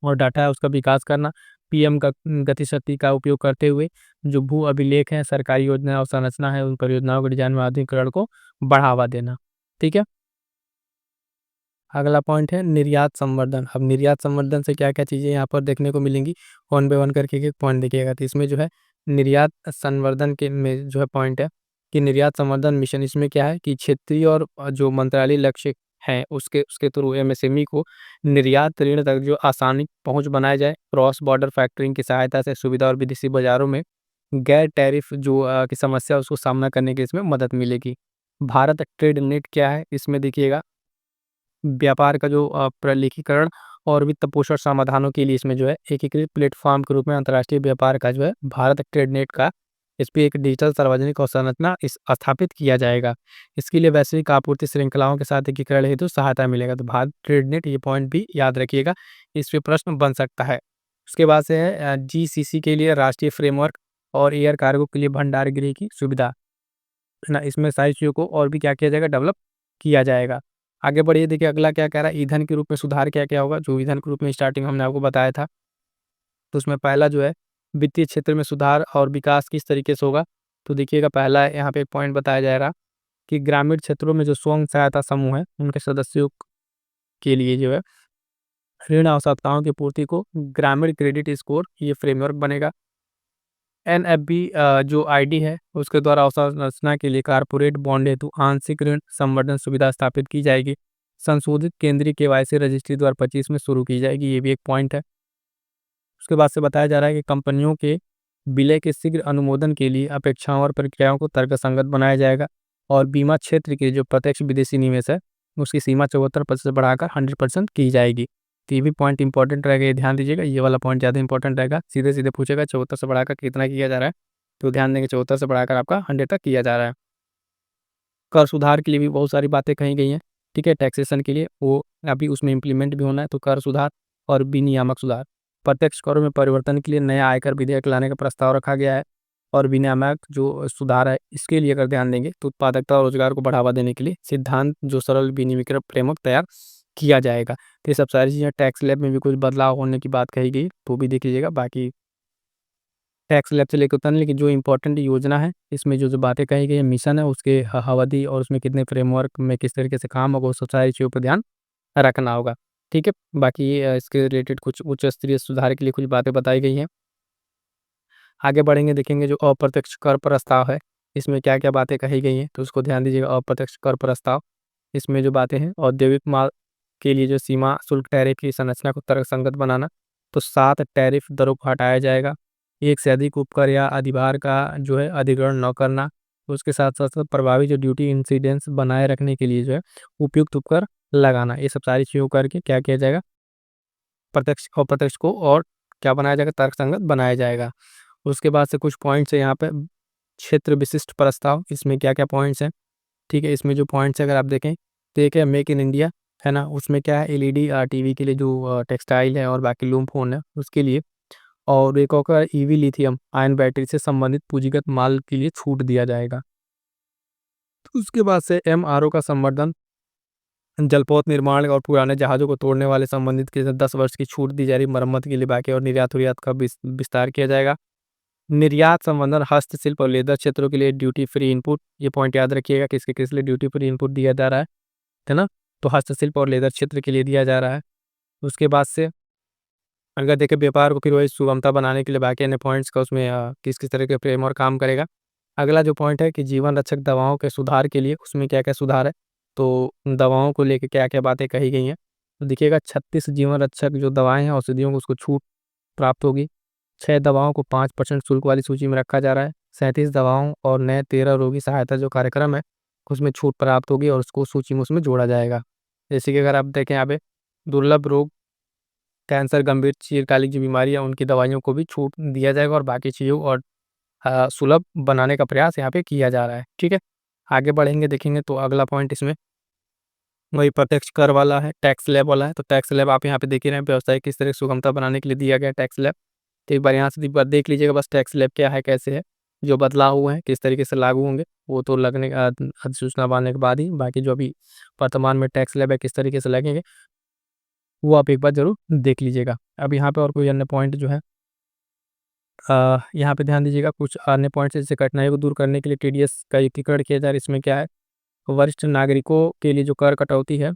और डाटा है उसका विकास करना, पीएम का गति शक्ति का उपयोग करते हुए जो भू अभिलेख है, सरकारी योजना और संरचना है, उन परियोजनाओं के डिजाइन में आधुनिकीकरण को बढ़ावा देना, ठीक है। अगला पॉइंट है निर्यात संवर्धन। अब निर्यात संवर्धन से क्या क्या चीज़ें यहाँ पर देखने को मिलेंगी, वन बाय वन करके एक पॉइंट देखिएगा। तो इसमें जो है निर्यात संवर्धन के में जो है पॉइंट है कि निर्यात संवर्धन मिशन, इसमें क्या है कि क्षेत्रीय और जो मंत्रालय लक्ष्य हैं उसके उसके थ्रू एमएसएमई को निर्यात ऋण तक जो आसानी पहुंच बनाया जाए, क्रॉस बॉर्डर फैक्टरिंग की सहायता से सुविधा और विदेशी बाजारों में गैर टैरिफ जो की समस्या उसको सामना करने की इसमें मदद मिलेगी। भारत ट्रेड नेट क्या है, इसमें देखिएगा व्यापार का जो प्रलेखीकरण और वित्त पोषण समाधानों के लिए इसमें जो है एकीकृत प्लेटफॉर्म के रूप में अंतर्राष्ट्रीय व्यापार का जो है भारत ट्रेड नेट का, इस पे एक डिजिटल सार्वजनिक अवसंरचना इस स्थापित किया जाएगा। इसके लिए वैश्विक आपूर्ति श्रृंखलाओं के साथ एकीकरण हेतु सहायता मिलेगा। तो भारत ट्रेड नेट, ये पॉइंट भी याद रखिएगा, इस पे प्रश्न बन सकता है। उसके बाद से है जीसीसी के लिए राष्ट्रीय फ्रेमवर्क और एयर कार्गो के लिए भंडार गृह की सुविधा, है ना, इसमें सारी चीज़ों को और भी क्या किया जाएगा, डेवलप किया जाएगा। आगे बढ़िए, देखिए अगला क्या कह रहा है, ईंधन के रूप में सुधार क्या क्या होगा, जो ईंधन के रूप में स्टार्टिंग हमने आपको बताया था। तो उसमें पहला जो है वित्तीय क्षेत्र में सुधार और विकास किस तरीके से होगा, तो देखिएगा पहला यहाँ पे एक पॉइंट बताया जा रहा कि ग्रामीण क्षेत्रों में जो स्वयं सहायता समूह है उनके सदस्यों के लिए जो है ऋण आवश्यकताओं की पूर्ति को ग्रामीण क्रेडिट स्कोर ये फ्रेमवर्क बनेगा। एनएफबी जो आईडी है उसके द्वारा अवसंरचना के लिए कारपोरेट बॉन्ड हेतु आंशिक ऋण संवर्धन सुविधा स्थापित की जाएगी। संशोधित केंद्रीय केवाईसी रजिस्ट्री 2025 में शुरू की जाएगी, ये भी एक पॉइंट है। उसके बाद से बताया जा रहा है कि कंपनियों के विलय के शीघ्र अनुमोदन के लिए अपेक्षाओं और प्रक्रियाओं को तर्कसंगत बनाया जाएगा और बीमा क्षेत्र के जो प्रत्यक्ष विदेशी निवेश है उसकी सीमा 74% बढ़ाकर 100% की जाएगी। तो ये भी पॉइंट इंपॉर्टेंट रहेगा, ये ध्यान दीजिएगा, ये वाला पॉइंट ज़्यादा इंपॉर्टेंट रहेगा। सीधे सीधे पूछेगा 74 से बढ़ाकर कितना किया जा रहा है, तो ध्यान देंगे 74 से बढ़ाकर आपका 100 तक किया जा रहा है। कर सुधार के लिए भी बहुत सारी बातें कही गई हैं, ठीक है, टैक्सेशन के लिए वो अभी उसमें इम्प्लीमेंट भी होना है। तो कर सुधार और विनियामक सुधार, प्रत्यक्ष करों में परिवर्तन के लिए नया आयकर विधेयक लाने का प्रस्ताव रखा गया है। और विनियामक जो सुधार है इसके लिए अगर ध्यान देंगे तो उत्पादकता और रोजगार को बढ़ावा देने के लिए सिद्धांत जो सरल विनिमयीकरण फ्रेमवर्क तैयार किया जाएगा। तो ये सब सारी चीज़ें टैक्स स्लैब में भी कुछ बदलाव होने की बात कही गई, तो भी देख लीजिएगा। बाकी टैक्स स्लैब से लेकर उतना नहीं, लेकिन जो इम्पोर्टेंट योजना है इसमें जो बातें कही गई है, मिशन है उसके अवधि और उसमें कितने फ्रेमवर्क में किस तरीके से काम होगा, उस सारी चीज़ों पर ध्यान रखना होगा। ठीक है, बाकी इसके रिलेटेड कुछ उच्च स्तरीय सुधार के लिए कुछ बातें बताई गई हैं। आगे बढ़ेंगे, देखेंगे जो अप्रत्यक्ष कर प्रस्ताव है इसमें क्या क्या बातें कही गई हैं, तो उसको ध्यान दीजिएगा। अप्रत्यक्ष कर प्रस्ताव, इसमें जो बातें हैं, औद्योगिक माल के लिए जो सीमा शुल्क टैरिफ की संरचना को तर्कसंगत बनाना, तो 7 टैरिफ दरों को हटाया जाएगा। एक से अधिक उपकर या अधिभार का जो है अधिग्रहण न करना, तो उसके साथ साथ प्रभावी जो ड्यूटी इंसिडेंस बनाए रखने के लिए जो है उपयुक्त उपकर लगाना, ये सब सारी चीज़ों करके क्या किया जाएगा, प्रत्यक्ष अप्रत्यक्ष को और क्या बनाया जाएगा, तर्कसंगत बनाया जाएगा। उसके बाद से कुछ पॉइंट्स है यहाँ पे, क्षेत्र विशिष्ट प्रस्ताव, इसमें क्या क्या पॉइंट्स हैं। ठीक है, इसमें जो पॉइंट्स अगर आप देखें तो एक है मेक इन इंडिया, है ना, उसमें क्या है एलईडी टीवी के लिए जो टेक्सटाइल है और बाकी लूम फोन है उसके लिए, और एक होगा ईवी लिथियम आयन बैटरी से संबंधित पूंजीगत माल के लिए छूट दिया जाएगा। तो उसके बाद से एमआरओ का संवर्धन, जलपोत निर्माण और पुराने जहाज़ों को तोड़ने वाले संबंधित के 10 वर्ष की छूट दी जा रही, मरम्मत के लिए बाकी, और निर्यात का विस्तार किया जाएगा। निर्यात संवर्धन, हस्तशिल्प और लेदर क्षेत्रों के लिए ड्यूटी फ्री इनपुट, ये पॉइंट याद रखिएगा किसके किस लिए ड्यूटी फ्री इनपुट दिया जा रहा है ना, तो हस्तशिल्प और लेदर क्षेत्र के लिए दिया जा रहा है। उसके बाद से अगर देखें व्यापार को फिर वही सुगमता बनाने के लिए बाकी अन्य पॉइंट्स का उसमें किस किस तरह के फ्रेमवर्क काम करेगा। अगला जो पॉइंट है कि जीवन रक्षक दवाओं के सुधार के लिए उसमें क्या क्या सुधार है, तो दवाओं को लेके क्या क्या बातें कही गई हैं, तो देखिएगा 36 जीवन रक्षक जो दवाएं हैं औषधियों को उसको छूट प्राप्त होगी। 6 दवाओं को 5% शुल्क वाली सूची में रखा जा रहा है। 37 दवाओं और नए 13 रोगी सहायता जो कार्यक्रम है उसमें छूट प्राप्त होगी और उसको सूची में उसमें जोड़ा जाएगा। जैसे कि अगर आप देखें यहाँ पे दुर्लभ रोग, कैंसर, गंभीर चिरकालिक जो बीमारी है उनकी दवाइयों को भी छूट दिया जाएगा और बाकी चीज़ों और सुलभ बनाने का प्रयास यहाँ पे किया जा रहा है। ठीक है, आगे बढ़ेंगे देखेंगे तो अगला पॉइंट इसमें वही प्रत्यक्ष कर वाला है, टैक्स स्लैब वाला है। तो टैक्स स्लैब आप यहाँ पे देख ही रहे हैं, व्यवसाय किस तरह की सुगमता बनाने के लिए दिया गया टैक्स स्लैब। तो एक बार यहाँ से एक बार देख लीजिएगा बस टैक्स स्लैब क्या है, कैसे है, जो बदलाव हुए हैं किस तरीके से लागू होंगे, वो तो लगने अधिसूचना बनने के बाद ही, बाकी जो अभी वर्तमान में टैक्स स्लैब है किस तरीके से लगेंगे वो आप एक बार जरूर देख लीजिएगा। अब यहाँ पे और कोई अन्य पॉइंट जो है यहाँ पे ध्यान दीजिएगा, कुछ अन्य पॉइंट्स जैसे कठिनाई को दूर करने के लिए टीडीएस का एकीकरण किया जा रहा है। इसमें क्या है, वरिष्ठ नागरिकों के लिए जो कर कटौती है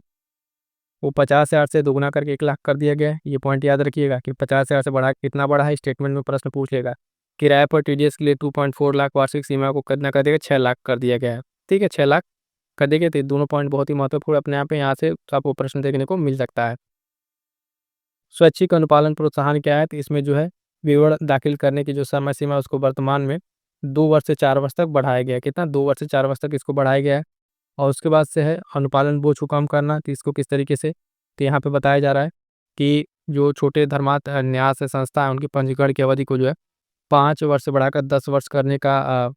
वो 50,000 से दोगुना करके 1 लाख कर दिया गया है। ये पॉइंट याद रखिएगा कि 50,000 से बढ़ा कितना बढ़ा है, स्टेटमेंट में प्रश्न पूछ लेगा। किराए पर टीडीएस के लिए 2.4 लाख वार्षिक सीमा को कितना कर देगा, 6 लाख कर दिया गया है। ठीक है, 6 लाख कर देंगे। तो ये दोनों पॉइंट बहुत ही महत्वपूर्ण अपने आप में, यहाँ से आपको प्रश्न देखने को मिल सकता है। स्वैच्छिक अनुपालन प्रोत्साहन क्या है, तो इसमें जो है विवरण दाखिल करने की जो समय सीमा है उसको वर्तमान में 2 वर्ष से 4 वर्ष तक बढ़ाया गया है। कितना, 2 वर्ष से 4 वर्ष तक इसको बढ़ाया गया है। और उसके बाद से है अनुपालन बोझ को कम करना, तो इसको किस तरीके से, तो यहाँ पे बताया जा रहा है कि जो छोटे धर्मार्थ न्यास संस्था है उनकी पंजीकरण की अवधि को जो है 5 वर्ष से बढ़ाकर 10 वर्ष करने का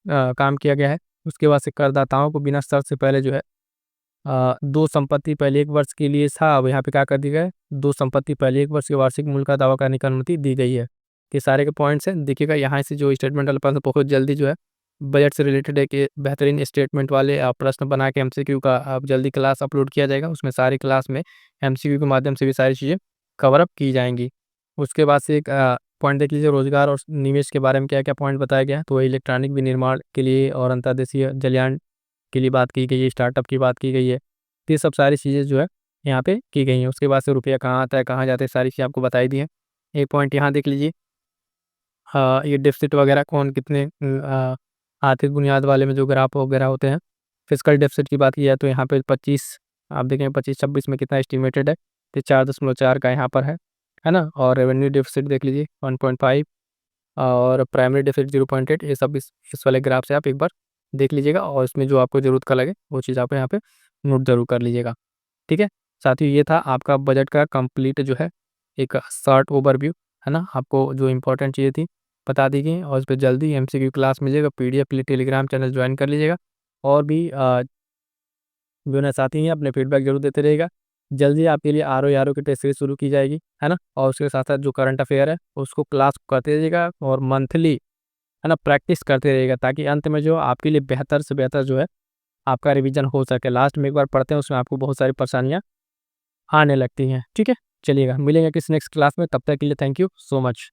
काम किया गया है। उसके बाद से करदाताओं को बिना शर्त से पहले जो है 2 संपत्ति पहले 1 वर्ष के लिए था, अब यहाँ पे क्या कर दिया गया है, 2 संपत्ति पहले 1 वर्ष के वार्षिक मूल्य का दावा करने की अनुमति दी गई है। ये सारे के पॉइंट्स हैं, देखिएगा यहाँ से जो स्टेटमेंट वाला प्रश्न बहुत जल्दी जो है बजट से रिलेटेड है कि बेहतरीन स्टेटमेंट वाले प्रश्न बना के एमसीक्यू का अब जल्दी क्लास अपलोड किया जाएगा। उसमें सारी क्लास में एमसीक्यू के माध्यम से भी सारी चीज़ें कवर अप की जाएंगी। उसके बाद से एक पॉइंट देख लीजिए, रोजगार और निवेश के बारे में क्या क्या पॉइंट बताया गया है, तो वही इलेक्ट्रॉनिक विनिर्माण के लिए और अंतर्देशीय जलयान के लिए बात की गई है, स्टार्टअप की बात की गई है। तो ये सब सारी चीज़ें जो है यहाँ पे की गई हैं। उसके बाद से रुपया कहाँ आता है, कहाँ जाता है, सारी चीज़ आपको बताई दी है। एक पॉइंट यहाँ देख लीजिए, ये डेफिसिट वगैरह कौन कितने आर्थिक बुनियाद वाले में जो ग्राफ वगैरह होते हैं, फिजिकल डेफिसिट की बात की जाए तो यहाँ पे 25 आप देखें 25-26 में कितना एस्टिमेटेड है, तो 4.4 का यहाँ पर है ना। और रेवेन्यू डेफिसिट देख लीजिए 1.5 और प्राइमरी डेफिसिट 0.8, ये सब इस वाले ग्राफ से आप एक बार देख लीजिएगा और इसमें जो आपको ज़रूरत का लगे वो चीज़ आप यहाँ पे नोट जरूर कर लीजिएगा। ठीक है, साथियों ये था आपका बजट का कंप्लीट जो है एक शॉर्ट ओवरव्यू, है ना। आपको जो इम्पोर्टेंट चीज़ें थी बता दी गई और इस पे जल्दी एमसीक्यू क्लास मिलेगा, पीडीएफ के लिए टेलीग्राम चैनल ज्वाइन कर लीजिएगा। और भी जो ना साथी हैं अपने फीडबैक जरूर देते रहेगा। जल्दी आपके लिए आर ओ की टेस्ट सीरीज शुरू की जाएगी, है ना। और उसके साथ साथ जो करंट अफेयर है उसको क्लास करते रहिएगा और मंथली, है ना, प्रैक्टिस करते रहिएगा, ताकि अंत में जो आपके लिए बेहतर से बेहतर जो है आपका रिवीजन हो सके। लास्ट में एक बार पढ़ते हैं उसमें आपको बहुत सारी परेशानियाँ आने लगती हैं। ठीक है, चलिएगा मिलेंगे किसी नेक्स्ट क्लास में, तब तक के लिए थैंक यू सो मच।